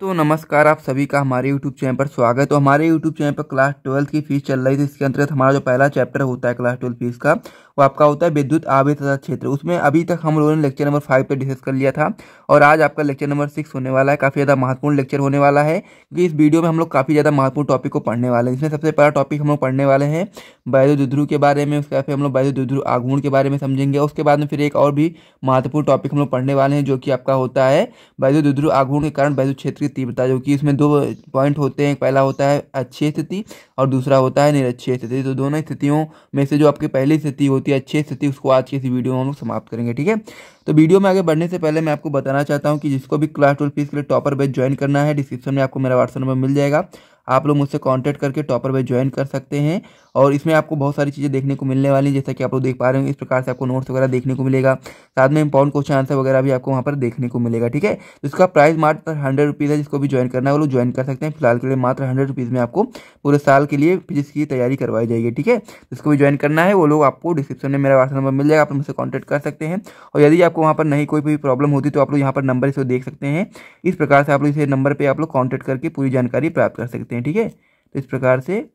तो नमस्कार, आप सभी का हमारे YouTube चैनल पर स्वागत है। तो हमारे YouTube चैनल पर क्लास 12 की फीस चल रही थी। इसके अंतर्गत हमारा जो पहला चैप्टर होता है क्लास 12 फीस का, वो आपका होता है विद्युत आवेश तथा क्षेत्र। उसमें अभी तक हम लोगों ने लेक्चर नंबर 5 पे डिस्कस कर लिया था और आज आपका लेक्चर नंबर 6 होने वाला है। काफ़ी ज़्यादा महत्वपूर्ण लेक्चर होने वाला है क्योंकि इस वीडियो में हम लोग काफ़ी ज़्यादा महत्वपूर्ण टॉपिक को पढ़ने वाले हैं। इसमें सबसे पहला टॉपिक हम लोग पढ़ने वाले हैं वैद्युत द्विध्रुव के बारे में। उसके बाद फिर हम लोग वैद्युत द्विध्रुव आघूर्ण के बारे में समझेंगे। उसके बाद में फिर एक और भी महत्वपूर्ण टॉपिक हम लोग पढ़ने वाले हैं जो कि आपका होता है वैद्युत द्विध्रुव आघूर्ण के कारण वैद्युत क्षेत्र की तीव्रता, जो कि इसमें दो पॉइंट होते हैं। पहला होता है अच्छी स्थिति और दूसरा होता है निरक्षीय स्थिति। तो दोनों स्थितियों में से जो आपकी पहली स्थिति होती है अच्छी स्थिति, उसको आज की इसी वीडियो में हम लोग समाप्त करेंगे। ठीक है, तो वीडियो में आगे बढ़ने से पहले मैं आपको बताना चाहता हूं कि जिसको भी क्लास 12 फीस के लिए टॉपर बैच ज्वाइन करना है, डिस्क्रिप्शन में आपको मेरा व्हाट्सएप नंबर मिल जाएगा। आप लोग मुझसे कांटेक्ट करके टॉपर बैच ज्वाइन कर सकते हैं और इसमें आपको बहुत सारी चीज़ें देखने को मिलने वाली हैं, जैसा कि आप लोग देख पा रहे हो। इस प्रकार से आपको नोट्स वगैरह देखने को मिलेगा, साथ में इंपॉर्टेंट क्वेश्चन आंसर वगैरह भी आपको वहाँ पर देखने को मिलेगा। ठीक है, तो इसका प्राइस मात्र 100 रुपीज़ है। जिसको भी ज्वाइन करना है वो लोग ज्वाइन कर सकते हैं। फिलहाल के लिए मात्र 100 रुपीज़ में आपको पूरे साल के लिए फिजिक्स की तैयारी करवाई जाएगी। ठीक है, जिसको भी ज्वाइन करना है वो लोग आपको डिस्क्रिप्शन में मेरा व्हाट्सएप नंबर मिल जाएगा, आप मुझसे कॉन्टैक्ट कर सकते हैं। और यदि आपको वहाँ पर नहीं कोई भी प्रॉब्लम होती तो आप लोग यहाँ पर नंबर इसे देख सकते हैं। इस प्रकार से आप लोग इसे नंबर पर आप लोग कॉन्टैक्ट करके पूरी जानकारी प्राप्त कर सकते हैं। ठीक है, तो इस प्रकार से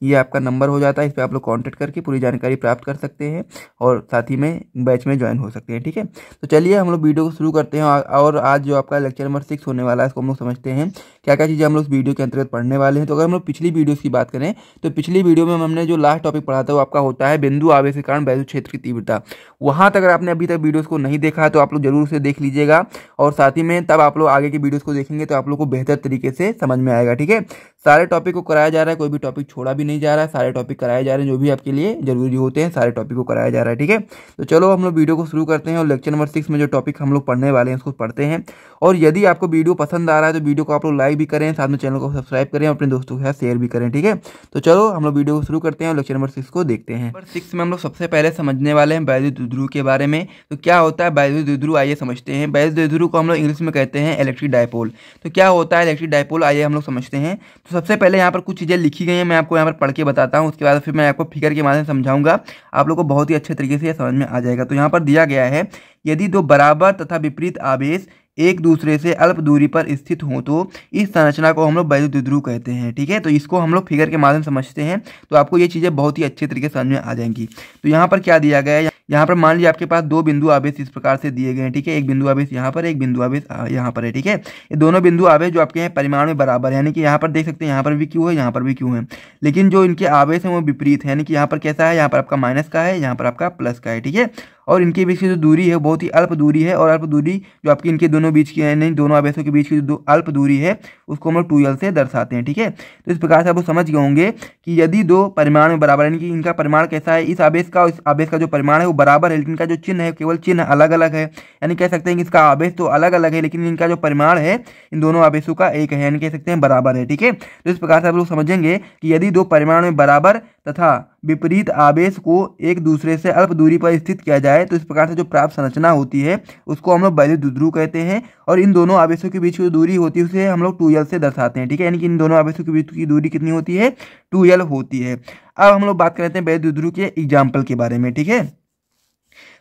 ये आपका नंबर हो जाता है। इस पर आप लोग कांटेक्ट करके पूरी जानकारी प्राप्त कर सकते हैं और साथ ही में बैच में ज्वाइन हो सकते हैं। ठीक है, तो चलिए हम लोग वीडियो को शुरू करते हैं। और आज जो आपका लेक्चर नंबर 6 होने वाला है, इसको हम लोग समझते हैं क्या क्या चीज़ें हम लोग इस वीडियो के अंतर्गत पढ़ने वाले हैं। तो अगर हम लोग पिछली वीडियोज़ की बात करें तो पिछली वीडियो में हमने जो लास्ट टॉपिक पढ़ा था वो आपका होता है बिंदु आवेश के कारण वैद्युत क्षेत्र की तीव्रता। वहाँ तक अगर आपने अभी तक वीडियोज़ को नहीं देखा तो आप लोग जरूर से देख लीजिएगा और साथ ही में तब आप लोग आगे की वीडियोज़ को देखेंगे तो आप लोग को बेहतर तरीके से समझ में आएगा। ठीक है, सारे टॉपिक को कराया जा रहा है, कोई भी टॉपिक छोड़ा भी नहीं जा रहा है। सारे टॉपिक कराए जा रहे हैं जो भी आपके लिए जरूरी होते हैं, सारे टॉपिक को कराया जा रहा है। ठीक है, तो चलो हम लोग वीडियो को शुरू करते हैं और लेक्चर नंबर 6 में जो टॉपिक हम लोग पढ़ने वाले हैं उसको पढ़ते हैं। और यदि आपको वीडियो पसंद आ रहा है तो वीडियो को आप लोग लाइक भी करें, साथ में चैनल को सब्सक्राइब करें, अपने दोस्तों के साथ शेयर भी करें। ठीक है, तो चलो हम लोग वीडियो को शुरू करते हैं और लेक्चर नंबर 6 को देखते हैं। नंबर 6 में हम लोग सबसे पहले समझने वाले हैं वैद्युत द्विध्रुव के बारे में। तो क्या होता है वैद्युत द्विध्रुव, आइए समझते हैं। वैद्युत द्विध्रुव को हम लोग इंग्लिश में कहते हैं इलेक्ट्रिक डायपोल। तो क्या होता है इलेक्ट्रिक डायपोल, आइए हम लोग समझते हैं। तो सबसे पहले यहाँ पर कुछ चीज़ें लिखी गई हैं, मैं आपको यहाँ पर पढ़ के बताता हूँ। उसके बाद फिर मैं आपको फिगर के माध्यम से समझाऊंगा, आप लोग को बहुत ही अच्छे तरीके से यह समझ में आ जाएगा। तो यहाँ पर दिया गया है, यदि दो बराबर तथा विपरीत आवेश एक दूसरे से अल्प दूरी पर स्थित हो तो इस संरचना को हम लोग वैद्युत द्विध्रुव कहते हैं। ठीक है, तो इसको हम लोग फिगर के माध्यम से समझते हैं तो आपको ये चीज़ें बहुत ही अच्छे तरीके से समझ में आ जाएंगी। तो यहाँ पर क्या दिया गया है, यहाँ पर मान लीजिए आपके पास दो बिंदु आवेश इस प्रकार से दिए गए हैं। ठीक है, एक बिंदु आवेश यहाँ पर, एक बिंदु आवेश यहाँ पर है। ठीक है, ये दोनों बिंदु आवेश जो आपके हैं परिमाण में बराबर है, यानी कि यहाँ पर देख सकते हैं यहाँ पर भी क्यू है, यहाँ पर भी क्यू है, लेकिन जो इनके आवेश हैं वो विपरीत है। यानी कि यहाँ पर कैसा है, यहाँ पर आपका माइनस का है, यहाँ पर आपका प्लस का है। ठीक है, और इनके बीच की जो दूरी है बहुत ही अल्प दूरी है, और अल्प दूरी जो आपकी इनके दोनों बीच की है, नहीं दोनों आवेशों के बीच की जो अल्प दूरी है उसको हम लोग 2l से दर्शाते हैं। ठीक है, तो इस प्रकार से आप लोग समझ गए होंगे कि यदि दो परिमाण में बराबर, यानी कि इनका परिमाण कैसा है, इस आवेश का इस आवेश का जो परिमाण है वो बराबर है, लेकिन इनका जो चिन्ह है केवल चिन्ह अलग अलग है। यानी कह सकते हैं कि इसका आवेश तो अलग अलग है लेकिन इनका जो परिमाण है इन दोनों आवेशों का एक है, यानी कह सकते हैं बराबर है। ठीक है, तो इस प्रकार से आप लोग समझेंगे कि यदि दो परिमाण में बराबर तथा विपरीत आवेश को एक दूसरे से अल्प दूरी पर स्थित किया जाए तो इस प्रकार से जो प्राप्त संरचना होती है उसको हम लोग वैद्युत द्विध्रुव कहते हैं। और इन दोनों आवेशों के बीच की जो दूरी होती है उसे हम लोग 2l से दर्शाते हैं। ठीक है, यानी कि इन दोनों आवेशों के बीच की दूरी कितनी होती है, 2l होती है। अब हम लोग बात करते हैं वैद्युत द्विध्रुव के एग्जाम्पल के बारे में। ठीक है,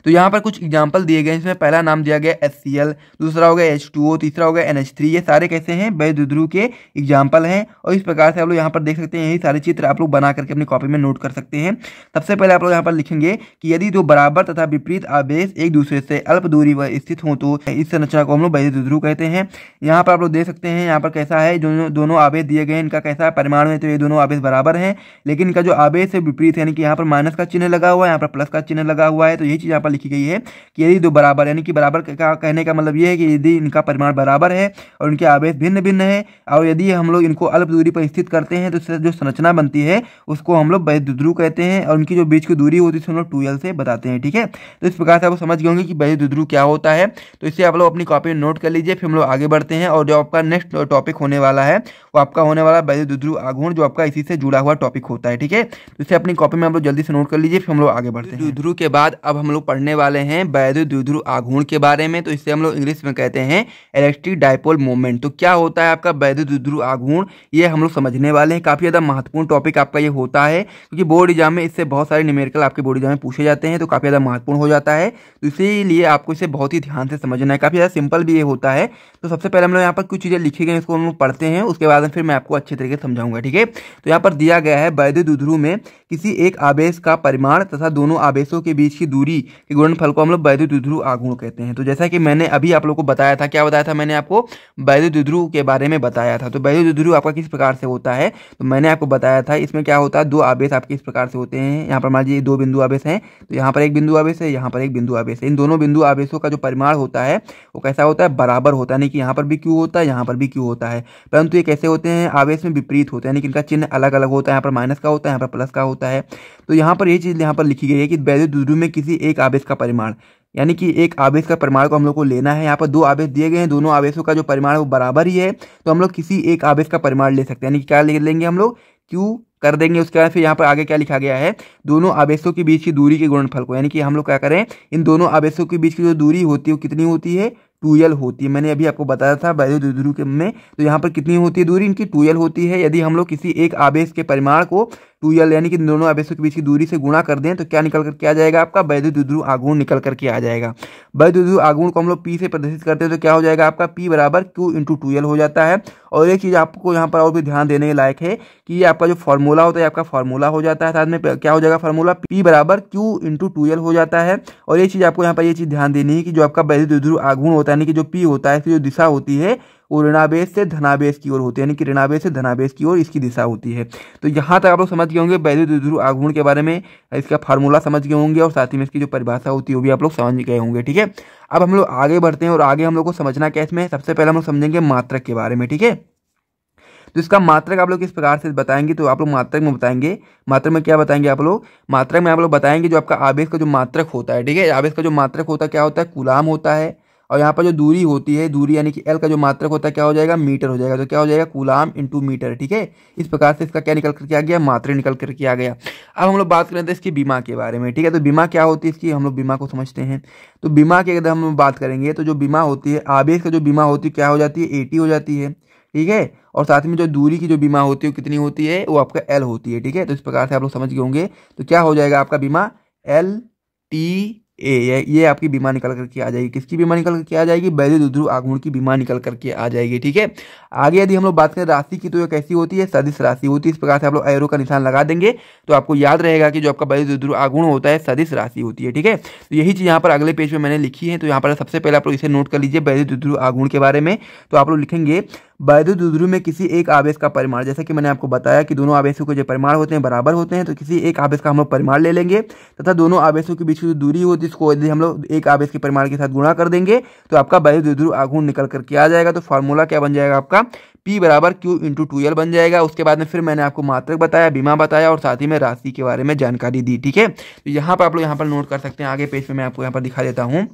तो यहाँ पर कुछ एग्जाम्पल दिए गए हैं। इसमें पहला नाम दिया गया HCl, दूसरा हो गया H2O, तीसरा हो गया NH3। ये सारे कैसे हैं, वैद्युत द्विध्रुव के एग्जाम्पल हैं। और इस प्रकार से आप लोग यहाँ पर देख सकते हैं, यही सारे चित्र आप लोग बना करके अपनी कॉपी में नोट कर सकते हैं। सबसे पहले आप लोग यहाँ पर लिखेंगे कि यदि दो बराबर तथा विपरीत आवेश एक दूसरे से अल्प दूरी पर स्थित हो तो इस संरचना को हम लोग वैद्युत द्विध्रुव कहते हैं। यहाँ पर आप लोग देख सकते हैं यहाँ पर कैसा है, जो दोनों आवेश दिए गए हैं इनका कैसा है परिमाण में, तो ये दोनों आवेश बराबर हैं, लेकिन इनका जो आवेश है विपरीत है, यानी कि यहाँ पर माइनस का चिन्ह लगा हुआ है, यहाँ पर प्लस का चिन्ह लगा हुआ है। तो यही चीज़ यहाँ पर लिखी गई है कि यदि दो बराबर, यानी कि बराबर का कहने का मतलब ये है कि यदि इनका परिमाण बराबर है और इनके आवेश भिन्न भिन्न है और यदि हम लोग इनको अल्प दूरी पर स्थित करते हैं तो इससे जो संरचना बनती है उसको हम लोग वैद्युत द्विध्रुव कहते हैं। और उनकी जो बीच की दूरी होती है हम लोग 2l से बताते हैं। ठीक है, तो इस प्रकार से आप समझ गए होंगे कि वैद्युत द्विध्रुव क्या होता है। तो इसे आप लोग अपनी कॉपी में नोट कर लीजिए। फिर हम लोग आगे बढ़ते हैं और जो आपका नेक्स्ट टॉपिक होने वाला है वो आपका होने वाला वैद्युत द्विध्रुव आघूर्ण, जो आपका इसी से जुड़ा हुआ टॉपिक होता है। ठीक है, तो इसे अपनी कॉपी में आप लोग जल्दी से नोट कर लीजिए। फिर हम लोग आगे बढ़ते हैं। द्विध्रुव के बाद अब हम लोग पढ़ने पढ़ने वाले हैं वैद्युत द्विध्रुव आघूर्ण के बारे में। तो इसे हम लोग इंग्लिश में कहते हैं इलेक्ट्रिक डायपोल मोमेंट। तो क्या होता है आपका वैद्युत द्विध्रुव आघूर्ण, ये हम लोग समझने वाले हैं। काफ़ी ज़्यादा महत्वपूर्ण टॉपिक आपका ये होता है, क्योंकि बोर्ड एग्जाम में इससे बहुत सारे न्यूमेरिकल आपके बोर्ड एग्जाम में पूछे जाते हैं, तो काफ़ी ज़्यादा महत्वपूर्ण हो जाता है। तो इसीलिए आपको इसे बहुत ही ध्यान से समझना है। काफ़ी ज़्यादा सिंपल भी ये होता है। तो सबसे पहले हम लोग यहाँ पर कुछ चीज़ें लिखी गई, इसको हम लोग पढ़ते हैं, उसके बाद फिर मैं आपको अच्छे तरीके से समझाऊंगा, ठीक है। तो यहाँ पर दिया गया है वैद्युत द्विध्रुव में किसी एक आवेश का परिमाण तथा दोनों आवेशों के बीच की दूरी के गुणनफल को हम लोग वैद्युत द्विध्रुव आघूर्ण कहते हैं। तो जैसा कि मैंने अभी आप लोगों को बताया था, क्या बताया था मैंने आपको, वैद्युत द्विध्रुव के बारे में बताया था। तो वैद्युत द्विध्रुव आपका किस प्रकार से होता है, तो मैंने आपको बताया था इसमें क्या होता है, दो आवेश आपके इस प्रकार से होते हैं। यहाँ पर मान लीजिए दो बिंदु आवेश हैं, तो यहाँ पर एक बिंदु आवेश है, यहाँ पर एक बिंदु आवेश है। इन दोनों बिंदु आवेशों का जो परिमाण होता है वो कैसा होता है, बराबर होता है। नहीं कि यहाँ पर भी क्यू होता है, यहाँ पर भी क्यू होता है, परंतु ये कैसे होते हैं, आवेश में विपरीत होते हैं, यानी कि इनका चिन्ह अलग अलग होता है। यहाँ पर माइनस का होता है, यहाँ पर प्लस का होता है। तो यहाँ पर ये चीज़ यहाँ पर लिखी गई है कि वैद्युत द्विध्रुव में किसी एक आवेश का परिमाण, यानी कि एक आवेश का परिमाण को हम लोग को लेना है। यहाँ पर दो आवेश दिए गए हैं, दोनों आवेशों का जो परिमाण है वो बराबर ही है, तो हम लोग किसी एक आवेश का परिमाण ले सकते हैं। यानी कि क्या ले लेंगे हम लोग, क्यू कर देंगे। उसके बाद फिर यहाँ पर आगे क्या लिखा गया है, दोनों आवेशों के बीच की दूरी के गुणनफल को, यानी कि हम लोग क्या करें, इन दोनों आवेशों के बीच की जो दूरी होती है वो कितनी होती है, 2l होती है। मैंने अभी आपको बताया था वैद्युत द्विध्रुव के में, तो यहाँ पर कितनी होती है दूरी, इनकी 2l होती है। यदि हम लोग किसी एक आवेश के परिमाण को 2l यानी कि दोनों आवेशों के बीच की दूरी से गुणा कर दें, तो क्या निकल करके आ जाएगा, आपका वैद्युत द्विध्रुव आघूर्ण निकल करके आ जाएगा। वैद्युत द्विध्रुव आघूर्ण को हम लोग P से प्रदर्शित करते हैं, तो क्या हो जाएगा आपका P बराबर Q इंटू 2l हो जाता है। और एक चीज़ आपको यहाँ पर और भी ध्यान देने के लायक है कि ये आपका जो फॉर्मूला होता है, आपका फॉर्मूला हो जाता है, साथ में क्या हो जाएगा फॉर्मूला, P बराबर Q इंटू 2l हो जाता है। और ये चीज़ आपको यहाँ पर ये चीज़ ध्यान देनी है कि जो आपका वैद्युत द्विध्रुव आघूर्ण होता है, यानी कि जो P होता है, इसकी जो दिशा होती है वो ऋणावेश से धनावेश की ओर होती है, यानी कि ऋणावेश से धनावेश की ओर इसकी दिशा होती है। तो यहाँ तक आप लोग समझ गए होंगे वैद्युत द्विध्रुव आघूर्ण के बारे में, इसका फार्मूला समझ गए होंगे, और साथ ही में इसकी जो परिभाषा होती है वो भी आप लोग समझ गए होंगे, ठीक है। अब हम लोग आगे बढ़ते हैं, और आगे हम लोग को समझना क्या इसमें, सबसे पहले हम लोग समझेंगे मात्रक के बारे में, ठीक है। तो इसका मात्रक आप लोग किस प्रकार से बताएंगे, तो आप लोग मात्रक में बताएंगे। मात्रक में क्या बताएंगे आप लोग, मात्रक में आप लोग बताएंगे जो आपका आवेश का जो मात्रक होता है, ठीक है। आवेश का जो मात्रक होता है क्या होता है, कूलाम होता है। और यहाँ पर जो दूरी होती है, दूरी यानी कि L का जो मात्रक होता है क्या हो जाएगा, मीटर हो जाएगा। तो क्या हो जाएगा, कूलाम इंटू मीटर, ठीक है। इस प्रकार से इसका क्या निकल करके आ गया, मात्रक निकल करके आ गया। अब हम लोग बात करें इसकी बीमा के बारे में, ठीक है। तो बीमा क्या होती है इसकी, हम लोग बीमा को समझते हैं। तो बीमा की अगर हम बात करेंगे, तो जो बीमा होती है, आवेश का जो बीमा होती है क्या हो जाती है, AT हो जाती है, ठीक है। और साथ में जो दूरी की जो बीमा होती है वो कितनी होती है, वो आपका L होती है, ठीक है। तो इस प्रकार से आप लोग समझ गए होंगे। तो क्या हो जाएगा आपका बीमा, LTA, ये आपकी बीमा निकल करके आ जाएगी। किसकी बीमा निकल करके आ जाएगी, वैद्युत द्विध्रुव आघूर्ण की बीमा निकल करके आ जाएगी, ठीक है। आगे यदि हम लोग बात करें राशि की, तो ये कैसी होती है, सदिश राशि होती है। इस प्रकार से आप लोग एरो का निशान लगा देंगे तो आपको याद रहेगा कि जो आपका वैद्युत द्विध्रुव आघूर्ण होता है सदिश राशि होती है, ठीक है। तो यही चीज़ यहाँ पर अगले पेज में मैंने लिखी है। तो यहाँ पर सबसे पहले आप लोग इसे नोट कर लीजिए वैद्युत द्विध्रुव आघूर्ण के बारे में। तो आप लोग लिखेंगे वैद्युत द्विध्रुव में किसी एक आवेश का परिमाण, जैसे कि मैंने आपको बताया कि दोनों आवेशों के जो परिमाण होते हैं बराबर होते हैं, तो किसी एक आवेश का हम लोग परिमाण ले लेंगे तथा दोनों आवेशों के बीच की जो दूरी होती है इसको यदि हम लोग एक आवेश के परिमाण के साथ गुणा कर देंगे तो आपका वैद्युत द्विध्रुव आघूर्ण निकल करके आ जाएगा। तो फॉर्मूला क्या बन जाएगा आपका, P बराबर Q इंटू 2L बन जाएगा। उसके बाद में फिर मैंने आपको मात्रक बताया, बीमा बताया, और साथ ही में राशि के बारे में जानकारी दी, ठीक है। तो यहाँ पर आप लोग यहाँ पर नोट कर सकते हैं। आगे पेज पे मैं आपको यहाँ पर दिखा देता हूँ।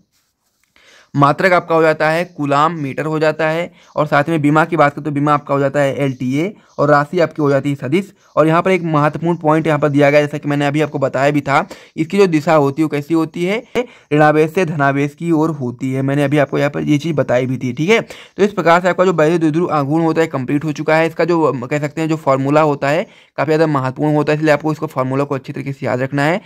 मात्रक आपका हो जाता है कूलाम मीटर हो जाता है, और साथ में बीमा की बात करें तो बीमा आपका हो जाता है LTA, और राशि आपकी हो जाती है सदिश। और यहाँ पर एक महत्वपूर्ण पॉइंट यहाँ पर दिया गया, जैसा कि मैंने अभी आपको बताया भी था, इसकी जो दिशा होती है वो कैसी होती है, ऋणावेश से धनावेश की ओर होती है। मैंने अभी आपको यहाँ पर ये चीज़ बताई भी थी, ठीक है। तो इस प्रकार से आपका जो वैद्युत द्विध्रुव आघूर्ण होता है कंप्लीट हो चुका है। इसका जो कह सकते हैं जो फॉर्मूला होता है काफ़ी ज़्यादा महत्वपूर्ण होता है, इसलिए आपको इसको फॉर्मूला को अच्छी तरीके से याद रखना है।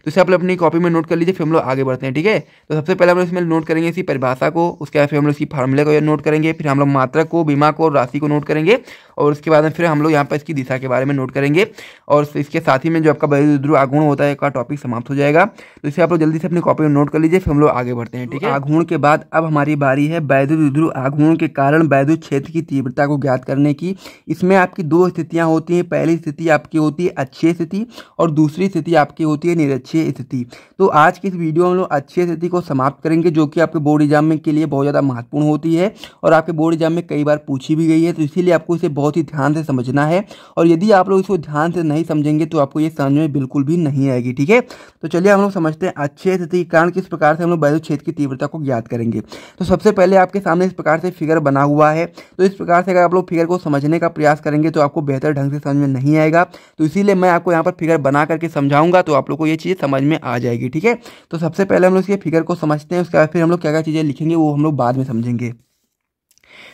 तो इसे आप लोग अपनी कॉपी में नोट कर लीजिए, फिर हम लोग आगे बढ़ते हैं, ठीक है। तो सबसे पहले हम लोग इसमें नोट करेंगे इसी परिभाषा को, उसके बाद फिर हम लोग इसकी फार्मूले को नोट करेंगे, फिर हम लोग मात्रक को, बीमा को और राशि को नोट करेंगे, और उसके बाद में फिर हम लोग यहाँ पर इसकी दिशा के बारे में नोट करेंगे, और इसके साथ ही में जो आपका वैद्युत द्विध्रुव आघूर्ण होता है का टॉपिक समाप्त हो जाएगा। तो इसे आप लोग जल्दी से अपनी कॉपी में नोट कर लीजिए, फिर हम लोग आगे बढ़ते हैं, ठीक है। आघूर्ण के बाद अब हमारी बारी है वैद्युत द्विध्रुव आघूर्ण के कारण वैद्युत क्षेत्र की तीव्रता को ज्ञात करने की। इसमें आपकी दो स्थितियाँ होती हैं। पहली स्थिति आपकी होती है अक्षीय स्थिति, और दूसरी स्थिति आपकी होती है निरक्षीय स्थिति। तो आज की इस वीडियो में हम लोग अक्षीय स्थिति को समाप्त करेंगे, जो कि आपके बोर्ड एग्जाम में के लिए बहुत ज़्यादा महत्वपूर्ण होती है, और आपके बोर्ड एग्जाम में कई बार पूछी भी गई है। तो इसीलिए आपको इसे बहुत ही ध्यान से समझना है, और यदि आप लोग इसको ध्यान से नहीं समझेंगे तो आपको ये समझ में बिल्कुल भी नहीं आएगी, ठीक है। तो चलिए हम लोग समझते हैं अक्षीय स्थिति के कारण किस प्रकार से हम लोग वैद्युत क्षेत्र की तीव्रता को ज्ञात करेंगे। तो सबसे पहले आपके सामने इस प्रकार से फिगर बना हुआ है। तो इस प्रकार से अगर आप लोग फिगर को समझने का प्रयास करेंगे तो आपको बेहतर ढंग से समझ में नहीं आएगा। तो इसीलिए मैं आपको यहाँ पर फिगर बना करके समझाऊंगा, तो आप लोग को ये चीज़ समझ में आ जाएगी। ठीक है, तो सबसे पहले हम लोग इसके फिगर को समझते हैं, उसके बाद फिर हम लोग क्या क्या चीज़ें लिखेंगे वो हम लोग बाद में समझेंगे।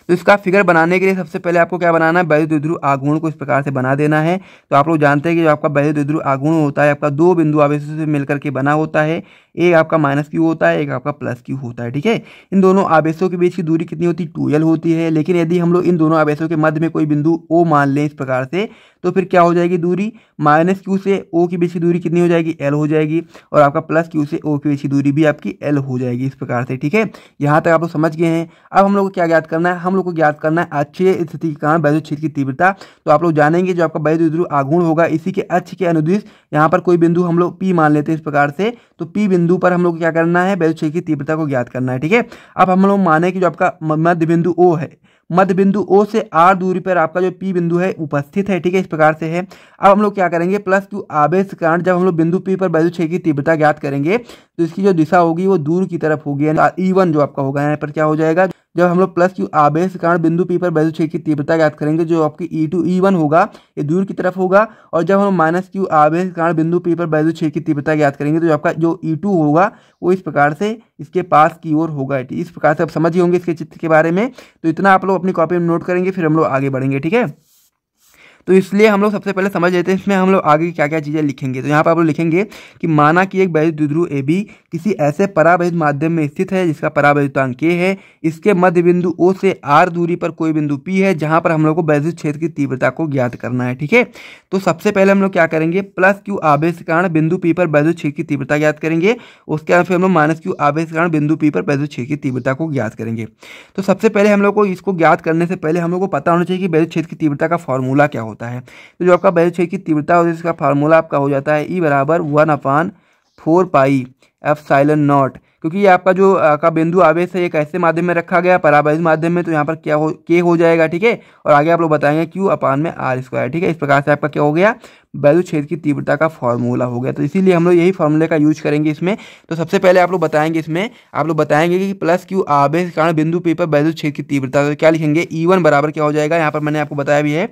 तो इसका फिगर बनाने के लिए सबसे पहले आपको क्या बनाना है, वैद्युत द्विध्रुव आघूर्ण को इस प्रकार से बना देना है। तो आप लोग जानते हैं कि जो आपका वैद्युत द्विध्रुव आघूर्ण होता है आपका दो बिंदु आवेशों से मिलकर के बना होता है। एक आपका -q होता है, एक आपका +q होता है। ठीक है, इन दोनों आवेशों के बीच की दूरी कितनी होती है, 2l होती है। लेकिन यदि हम लोग इन दोनों आवेशों के मध्य में कोई बिंदु O मान लें इस प्रकार से, तो फिर क्या हो जाएगी दूरी, -q से O के बीच की दूरी कितनी हो जाएगी, l हो जाएगी। और आपका +q से O के बीच की दूरी भी आपकी l हो जाएगी इस प्रकार से। ठीक है, यहाँ तक आप लोग समझ गए हैं। अब हम लोग को क्या ज्ञात करना है, हम लोग को ज्ञात करना है अक्षीय स्थिति के कारण वैद्युत क्षेत्र की तीव्रता। तो आप लोग जानेंगे जो आपका वैद्युत द्विध्रुव आघूर्ण होगा इसी के अक्ष के अनुदिश यहाँ पर कोई बिंदु हम लोग P मान लेते हैं इस प्रकार से। तो P बिंदु पर हम लोग क्या करना है, वैद्युत क्षेत्र की तीव्रता को ज्ञात करना है। ठीक है, अब हम लोग माने कि जो आपका मध्य बिंदु O है, मध्य बिंदु O से r दूरी पर आपका जो P बिंदु है उपस्थित है। ठीक है, इस प्रकार से है। अब हम लोग क्या करेंगे, +q आवेश के कारण जब हम लोग बिंदु P पर वैद्युत क्षेत्र की तीव्रता ज्ञात करेंगे तो इसकी जो दिशा होगी वो दूर की तरफ होगी, यानी E1 जो आपका होगा यहाँ पर क्या हो जाएगा, जब हम लोग +q आवेश के कारण बिंदु P पर वैद्युत क्षेत्र की तीव्रता ज्ञात करेंगे जो आपकी E1 होगा ये दूर की तरफ होगा। और जब हम -q आवेश के कारण बिंदु P पर वैद्युत क्षेत्र की तीव्रता ज्ञात करेंगे तो जो आपका जो E2 होगा वो इस प्रकार से इसके पास की ओर होगा। इस प्रकार से आप समझ ही होंगे इसके चित्र के बारे में। तो इतना आप लोग अपनी कॉपी में नोट करेंगे, फिर हम लोग आगे बढ़ेंगे। ठीक है, तो इसलिए हम लोग सबसे पहले समझ लेते हैं इसमें हम लोग आगे क्या क्या चीज़ें लिखेंगे। तो यहाँ पर आप लोग लिखेंगे कि माना कि एक वैद्युत द्विध्रुव AB किसी ऐसे परावैद्युत माध्यम में स्थित है जिसका परावैद्युतांक K है। इसके मध्य बिंदु O से R दूरी पर कोई बिंदु P है जहाँ पर हम लोग को वैद्युत क्षेत्र की तीव्रता को ज्ञात करना है। ठीक है, तो सबसे पहले हम लोग क्या करेंगे, +q आवेश के कारण बिंदु P पर वैद्युत क्षेत्र की तीव्रता ज्ञात करेंगे। उसके बाद फिर हम लोग -q आवेश के कारण बिंदु P पर वैद्युत क्षेत्र की तीव्रता को ज्ञात करेंगे। तो सबसे पहले हम लोग को इसको ज्ञात करने से पहले हम लोग को पता होना चाहिए कि वैद्युत क्षेत्र की तीव्रता का फॉर्मूला क्या होता है। तो जो आपका वैद्युत क्षेत्र की तीव्रता होती है इसका फार्मूला आपका हो जाता है E = 1/4πε0, क्योंकि ये आपका जो का बिंदु आवेश है ये कैसे माध्यम में रखा गया, परावैद्युत माध्यम में। तो यहाँ पर क्या हो, K हो जाएगा। ठीक है, और आगे आप लोग बताएंगे Q/r²। ठीक है, इस प्रकार से आपका क्या हो गया, वैद्युत क्षेत्र की तीव्रता का फॉर्मूला हो गया। तो इसीलिए हम लोग यही फॉर्मूले का यूज करेंगे इसमें। तो सबसे पहले आप लोग बताएंगे इसमें, आप लोग बताएंगे कि +q आवेश के कारण बिंदु P पर वैद्युत क्षेत्र की तीव्रता। तो क्या लिखेंगे, E1 बराबर क्या हो जाएगा, यहाँ पर मैंने आपको बताया भी है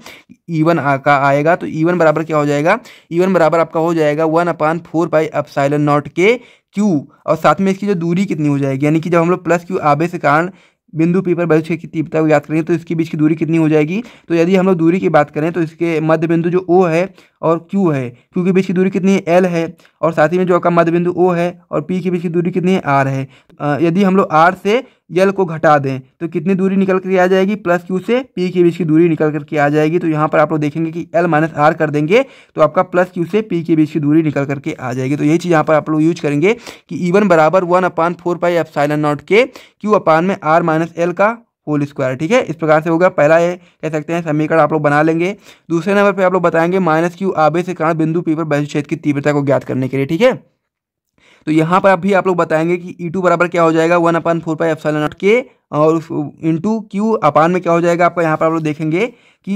E1 का आएगा। तो E1 बराबर क्या हो जाएगा, E1 बराबर आपका हो जाएगा 1/4πε0K Q, और साथ में इसकी जो दूरी कितनी हो जाएगी, यानी कि जब हम लोग +q आवेश के कारण बिंदु P पर वैद्युत क्षेत्र की तीव्रता को याद करेंगे तो इसके बीच की दूरी कितनी हो जाएगी। तो यदि हम लोग दूरी की बात करें तो इसके मध्य बिंदु जो O है और Q है, Q के बीच की दूरी कितनी है, L है। और साथ ही में जो आपका मध्य बिंदु O है और P के बीच की दूरी कितनी है, R है। यदि हम लोग R से L को घटा दें तो कितनी दूरी निकल कर आ जाएगी, +q से P के बीच की दूरी निकल करके आ जाएगी। तो यहाँ पर आप लोग देखेंगे कि L - R कर देंगे तो आपका +q से P के बीच की दूरी निकल करके आ जाएगी। तो यही चीज़ यहाँ पर आप लोग यूज करेंगे कि E1 बराबर 1/4πε0K Q/R - L का होल स्क्वायर। ठीक है, इस प्रकार से होगा। पहला ये कह सकते हैं समीकरण आप लोग बना लेंगे। दूसरे नंबर पे आप लोग बताएंगे -q आवेश के कारण बिंदु P पर वैद्युत क्षेत्र की तीव्रता को ज्ञात करने के लिए। ठीक है, तो यहाँ पर भी आप लोग बताएंगे कि E2 बराबर क्या हो जाएगा, 1/4πε0K और इंटू Q में क्या हो जाएगा आपका। यहाँ पर आप लोग देखेंगे कि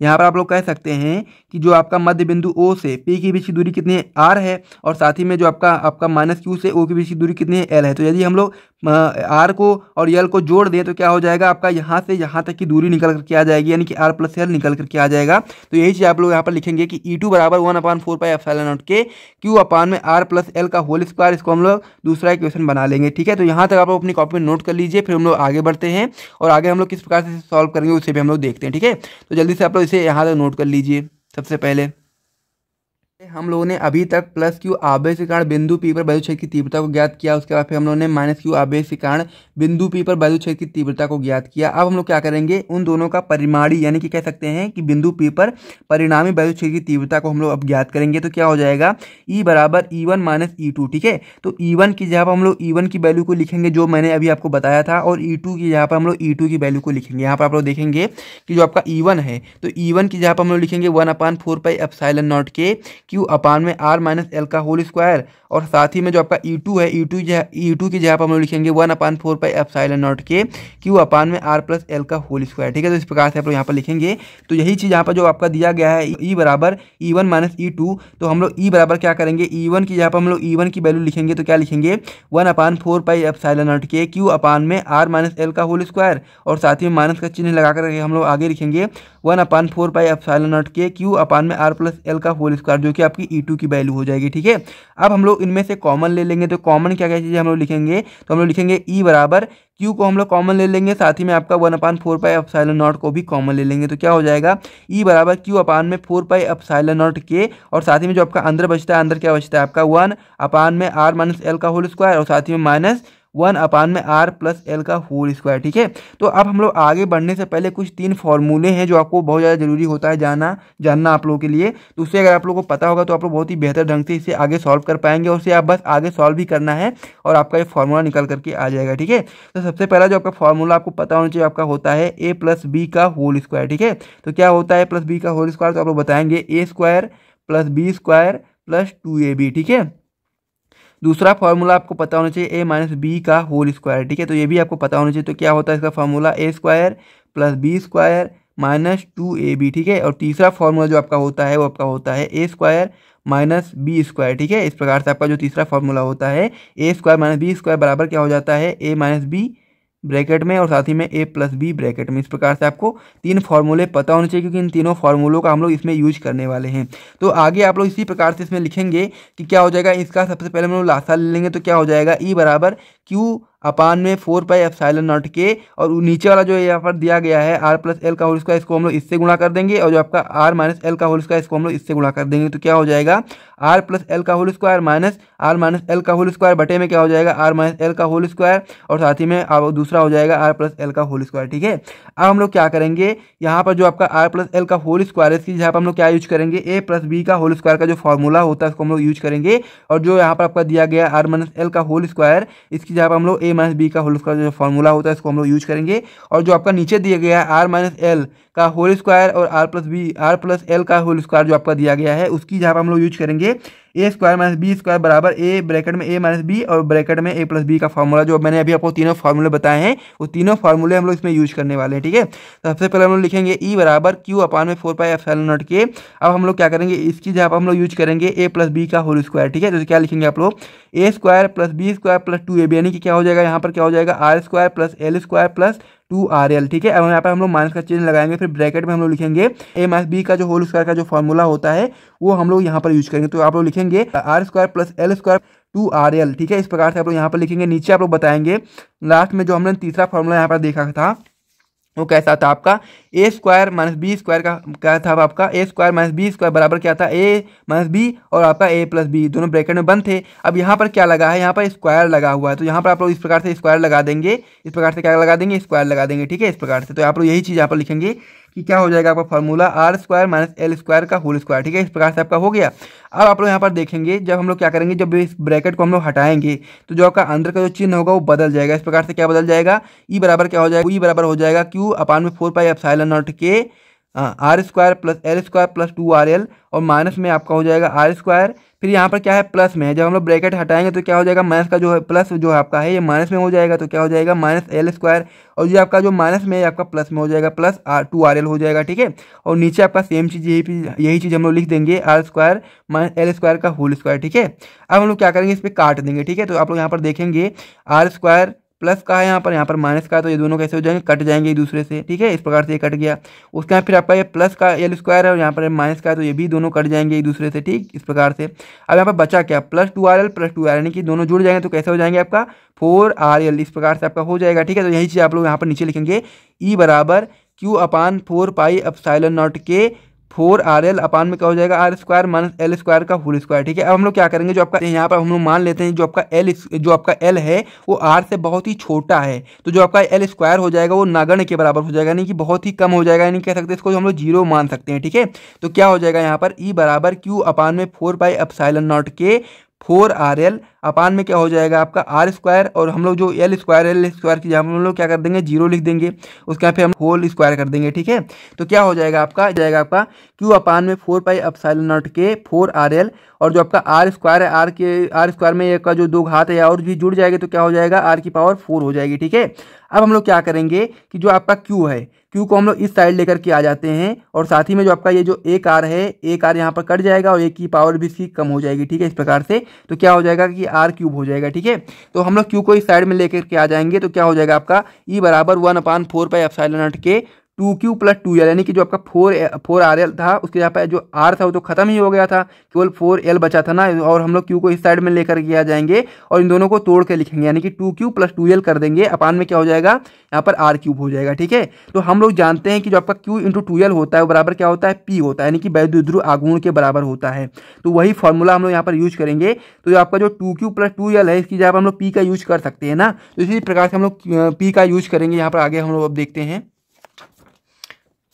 यहाँ पर आप लोग कह सकते हैं कि जो आपका मध्य बिंदु O से P के बीच की दूरी कितनी है, R है। और साथ ही में जो आपका -q से O के बीच की दूरी कितनी है, L है। तो यदि हम लोग R को और L को जोड़ दें तो क्या हो जाएगा आपका, यहाँ से यहाँ तक की दूरी निकल करके आ जाएगी, यानी कि R + L निकल करके आ जाएगा। तो यही चीज़ आप लोग यहाँ पर लिखेंगे कि E2 बराबर 1/4πε0K Q/R + L का होल स्क्वायर। इसको हम लोग दूसरा इक्वेशन बना लेंगे। ठीक है, तो यहाँ तक आप लोग अपनी कॉपी में नोट कर लीजिए, फिर हम लोग आगे बढ़ते हैं और आगे हम लोग किस प्रकार से सॉल्व करेंगे उसे भी हम लोग देखते हैं। ठीक है, तो जल्दी से आप लोग इसे यहाँ तक नोट कर लीजिए। सबसे पहले हम लोगों ने अभी तक +q आवेश के कारण बिंदु P पर वैद्युत क्षेत्र की तीव्रता को ज्ञात किया। उसके बाद फिर हम लोगों ने -q आवेश के कारण बिंदु P पर वैद्युत क्षेत्र की तीव्रता को ज्ञात किया। अब हम लोग क्या करेंगे, उन दोनों का परिमाणी यानी कि कह सकते हैं कि बिंदु P पर परिणामी वैद्युत क्षेत्र की तीव्रता को हम लोग अब ज्ञात करेंगे। तो क्या हो जाएगा, E बराबर E1 - E2। ठीक है, तो E1 की जगह पर हम लोग E1 की वैल्यू को लिखेंगे जो मैंने अभी आपको बताया था, और E2 की जगह पर हम लोग E2 की वैल्यू को लिखेंगे। यहाँ पर आप लोग देखेंगे कि जो आपका E1 है तो E1 की जगह पर हम लोग लिखेंगे 1/4πε0K Q/R - L का होल स्क्वायर। और साथ ही में जो आपका E2 है, E2 की जगह पर हम लोग लिखेंगे 1/4πε0K Q/R + L का होल स्क्वायर। ठीक है, तो इस प्रकार से आप लोग यहाँ पर लिखेंगे। तो यही चीज़ यहाँ पर जो आपका दिया गया है E बराबर E1 - E2, तो हम लोग E बराबर क्या करेंगे, E1 की जगह पर हम लोग E1 की वैल्यू लिखेंगे। तो क्या लिखेंगे, 1/4πε0K Q/R - L का होल स्क्वायर। और साथ ही में माइनस का चिन्ह लगा कर हम लोग आगे लिखेंगे 1/4πε0K Q/R + L का होल स्क्वायर, जो कि आपकी E2 की वैल्यू हो जाएगी। ठीक है, अब हम लोग इनमें से कॉमन ले लेंगे। तो कॉमन क्या क्या चीज़ हम लोग लिखेंगे, तो हम लोग लिखेंगे ई बराबर क्यू को हम लोग कॉमन ले लेंगे, साथ ही में आपका 1/4πε0 को भी कॉमन ले लेंगे। तो क्या हो जाएगा, ई बराबर क्यू अपान में 4πε0 के, और साथ ही में जो आपका अंदर बचता है, अंदर क्या बचता है आपका 1/r-l का होल स्क्वायर, और साथ ही में -1/r+l का होल स्क्वायर। ठीक है, तो अब हम लोग आगे बढ़ने से पहले कुछ 3 फॉर्मूले हैं जो आपको बहुत ज़्यादा जरूरी होता है जानना आप लोगों के लिए। तो उससे अगर आप लोगों को पता होगा तो आप लोग बहुत ही बेहतर ढंग से इसे आगे सॉल्व कर पाएंगे, और उसे आप बस आगे सॉल्व भी करना है और आपका ये फॉर्मूला निकल करके आ जाएगा। ठीक है, तो सबसे पहला जो आपका फॉर्मूला आपको पता होना चाहिए आपका होता है a+b का होल स्क्वायर। ठीक है, तो क्या होता है +b का होल स्क्वायर, तो आप लोग बताएंगे a² + b² + 2ab। ठीक है, दूसरा फॉर्मूला आपको पता होना चाहिए a - b का होल स्क्वायर। ठीक है, तो ये भी आपको पता होना चाहिए। तो क्या होता है इसका फॉर्मूला a² + b² - 2ab। ठीक है, और तीसरा फॉर्मूला जो आपका होता है वो आपका होता है a² - b²। ठीक है, इस प्रकार से आपका जो तीसरा फॉर्मूला होता है a² - b² बराबर क्या हो जाता है a - b ब्रैकेट में और साथ ही में a+b ब्रैकेट में। इस प्रकार से आपको 3 फार्मूले पता होने चाहिए, क्योंकि इन तीनों फार्मूलों का हम लोग इसमें यूज करने वाले हैं। तो आगे आप लोग इसी प्रकार से इसमें लिखेंगे कि क्या हो जाएगा, इसका सबसे पहले हम लोग लासा ले लेंगे। तो क्या हो जाएगा, ई बराबर क्यू अपान में 4πε0 के, और नीचे वाला जो यहाँ पर दिया गया है r+l का होल स्क्वायर, इसको हम लोग इससे गुणा कर देंगे, और जो आपका r - l का होल स्क्वायर इसको हम लोग इससे गुणा कर देंगे। तो क्या हो जाएगा, r+l का whole square minus r - l का होल स्क्वायर बटे में क्या हो जाएगा r - l का होल स्क्वायर, और साथ ही में अब दूसरा हो जाएगा r+l का होल स्क्वायर। ठीक है, अब हम लोग क्या करेंगे, यहाँ पर जो आपका r+l का होल स्क्वायर है इसकी जहाँ पर हम लोग क्या यूज करेंगे, a+b का होल स्क्वायर का जो फॉर्मूला होता है उसको हम लोग यूज करेंगे, और जो यहाँ पर आपका दिया गया r - l का होल स्क्वायर इसकी जहाँ पर हम लोग a - b का होल स्क्वायर जो फॉर्मूला होता है इसको हम लोग यूज करेंगे, और जो आपका नीचे दिया गया है r - l का होल स्क्वायर और r+l का होल स्क्वायर जो आपका दिया गया है उसकी जहाँ पर हम लोग यूज करेंगे a² - b² बराबर a ब्रैकेट में a - b और ब्रैकेट में a+b का फॉर्मूला। जो मैंने अभी आपको तीनों फार्मूले बताए हैं वो तीनों फार्मूले हम लोग इसमें यूज करने वाले हैं। ठीक है, तो सबसे पहले हम लोग लिखेंगे ई बराबर क्यू अपान में 4πε0 के। अब हम लोग क्या करेंगे, इसकी जहाँ पर हम लोग यूज करेंगे a+b का होल स्क्वायर। ठीक है, तो क्या लिखेंगे आप लोग, a² + b² + 2ab, यानी कि क्या हो जाएगा, यहाँ पर क्या हो जाएगा r² + l² + 2rl। ठीक है, अब यहाँ पर हम लोग माइनस का चिन्ह लगाएंगे, फिर ब्रैकेट में हम लोग लिखेंगे a - b का जो होल स्क्वायर का जो फॉर्मूला होता है वो हम लोग यहाँ पर यूज करेंगे। तो आप लोग लिखेंगे r² + l² 2rl। ठीक है, इस प्रकार से आप लोग यहाँ पर लिखेंगे। नीचे आप लोग बताएंगे लास्ट में जो हमने तीसरा फॉर्मूला यहाँ पर देखा था वो कैसा था आपका, a² - b² का क्या था आपका, a² - b² बराबर क्या था, a - b और आपका a+b दोनों ब्रैकेट में बंद थे। अब यहाँ पर क्या लगा है, यहाँ पर स्क्वायर लगा हुआ है, तो यहाँ पर आप लोग इस प्रकार से स्क्वायर लगा देंगे, इस प्रकार से क्या लगा देंगे, स्क्वायर लगा देंगे। ठीक है, इस प्रकार से तो आप लोग यही चीज़ यहाँ पर लिखेंगे कि क्या हो जाएगा आपका फॉर्मूला r² - l² का होल स्क्वायर। ठीक है, इस प्रकार से आपका हो गया। अब आप लोग यहाँ पर देखेंगे जब हम लोग क्या करेंगे, जब इस ब्रैकेट को हम लोग हटाएंगे तो जो आपका अंदर का जो चिन्ह होगा वो बदल जाएगा। इस प्रकार से क्या बदल जाएगा, ई बराबर क्या हो जाएगा, ई बराबर हो जाएगा क्यू अपान में 4πε0 के r² + l² + 2rl, और माइनस में आपका हो जाएगा r², फिर यहाँ पर क्या है प्लस में है, जब हम लोग ब्रैकेट हटाएंगे तो क्या हो जाएगा, माइनस का जो है प्लस जो है आपका है ये माइनस में हो जाएगा, तो क्या हो जाएगा -l², और ये आपका जो माइनस में है आपका प्लस में हो जाएगा, प्लस 2rl हो जाएगा। ठीक है, और नीचे आपका सेम चीज़ यही चीज़ हम लोग लिख देंगे r² - l² का होल स्क्वायर। ठीक है, अब हम लोग क्या करेंगे, इस पर काट देंगे। ठीक है, तो आप लोग यहाँ पर देखेंगे r² प्लस का है यहाँ पर माइनस का है, तो ये दोनों कैसे हो जाएंगे, कट जाएंगे एक दूसरे से। ठीक है, इस प्रकार से ये कट गया। उसके बाद फिर आपका ये प्लस का l² है और यहाँ पर माइनस का है, तो ये भी दोनों कट जाएंगे एक दूसरे से। ठीक, इस प्रकार से अब यहाँ पर बचा क्या, +2rl + 2rl, यानी कि दोनों जुड़ जाएंगे तो कैसे हो जाएंगे आपका 4rl। इस प्रकार से आपका हो जाएगा। ठीक है, तो यही चीज़ आप लोग यहाँ पर नीचे लिखेंगे, ई बराबर क्यू अपान 4πε0 के 4rl अपान में क्या हो जाएगा, r² - l² का होल स्क्वायर। ठीक है, अब हम लोग क्या करेंगे, जो आपका यहाँ पर हम लोग मान लेते हैं जो आपका l है वो r से बहुत ही छोटा है, तो जो आपका l² हो जाएगा वो नगण्य के बराबर हो जाएगा, यानी कि बहुत ही कम हो जाएगा, यानी कह सकते हैं इसको हम लोग 0 मान सकते हैं। ठीक है, तो क्या हो जाएगा यहाँ पर, ई बराबर क्यू अपान में 4πε0 के 4rl अपान में क्या हो जाएगा आपका r², और हम लोग जो l² की जगह हम लोग क्या कर देंगे 0 लिख देंगे, उसके बाद फिर हम होल स्क्वायर कर देंगे। ठीक है, तो क्या हो जाएगा आपका q अपान में 4πε0 के 4rl, और जो आपका r² है r² में एक का जो 2 घात है और भी जुड़ जाएगी, तो क्या हो जाएगा r⁴ हो जाएगी। ठीक है, अब हम लोग क्या करेंगे कि जो आपका q है, q को हम लोग इस साइड लेकर के आ जाते हैं, और साथ ही में जो आपका ये जो एक r है, एक r यहाँ पर कट जाएगा और एक की पावर भी इसकी कम हो जाएगी। ठीक है, इस प्रकार से तो क्या हो जाएगा कि r³ हो जाएगा। ठीक है, तो हम लोग q को इस साइड में लेकर के आ जाएंगे, तो क्या हो जाएगा आपका ई बराबर 1/4πε0 के 2Q प्लस 2L, यानी कि जो आपका 4RL था उसके यहाँ पे जो R था वो तो खत्म ही हो गया था, केवल 4L बचा था ना, और हम लोग Q को इस साइड में लेकर के आ जाएंगे और इन दोनों को तोड़ के लिखेंगे, यानी कि 2Q प्लस 2L कर देंगे, अपान में क्या हो जाएगा यहाँ पर R³ हो जाएगा। ठीक है, तो हम लोग जानते हैं कि जो आपका Q इंटू 2L होता है वो बराबर क्या होता है, P होता है, यानी कि वैद्युत ध्रुव आघूर्ण के बराबर होता है। तो वही फॉर्मूला हम लोग यहाँ पर यूज करेंगे। तो जो आपका जो 2Q प्लस 2L है इसकी जगह हम लोग P का यूज कर सकते हैं ना, तो इसी प्रकार से हम लोग P का यूज करेंगे। यहाँ पर आगे हम लोग अब देखते हैं।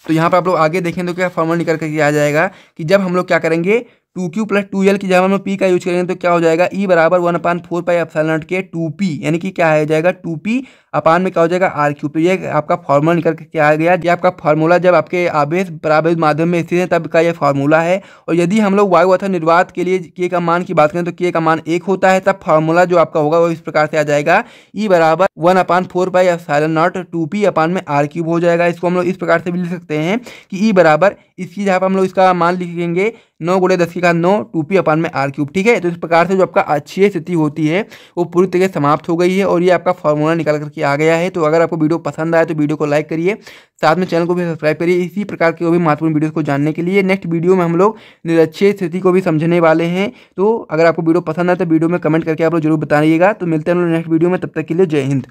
तो यहाँ पर आप लोग आगे देखें तो क्या फॉर्मूला निकल करके आ जाएगा कि जब हम लोग क्या करेंगे 2Q प्लस 2L की जगह हम लोग P का यूज करेंगे तो क्या हो जाएगा, E बराबर 1/4 पाई एप्सिलॉन नॉट के 2P, यानी कि क्या आ जाएगा 2P अपान में क्या हो जाएगा R³। तो ये आपका फॉर्मूला निकल के आ गया। ये आपका फॉर्मूला जब आपके आवेश परावैद्युत माध्यम में स्थित है तब का ये फॉर्मूला है। और यदि हम लोग वायु अथवा निर्वात के लिए K का मान की बात करें तो K का मान 1 होता है, तब फॉर्मूला जो आपका होगा वो इस प्रकार से आ जाएगा, E बराबर 1/4 पाई एप्सिलॉन नॉट 2P अपान में R³ हो जाएगा। इसको हम लोग इस प्रकार से भी लिख सकते हैं कि E बराबर, इसकी जहाँ पर हम लोग इसका मान लिखेंगे 9 × 10⁹ 2P अपान में R³। ठीक है, तो इस प्रकार से जो आपका अक्षीय स्थिति होती है वो पूरी तरह से समाप्त हो गई है और ये आपका फॉर्मूला निकल करके आ गया है। तो अगर आपको वीडियो पसंद आए तो वीडियो को लाइक करिए, साथ में चैनल को भी सब्सक्राइब करिए इसी प्रकार के भी महत्वपूर्ण वीडियो को जानने के लिए। नेक्स्ट वीडियो में हम लोग निरक्षीय स्थिति को भी समझने वाले हैं। तो अगर आपको वीडियो पसंद आए तो वीडियो में कमेंट करके आप लोग जरूर बताइएगा। तो मिलते हैं हम लोग नेक्स्ट वीडियो में, तब तक के लिए जय हिंद।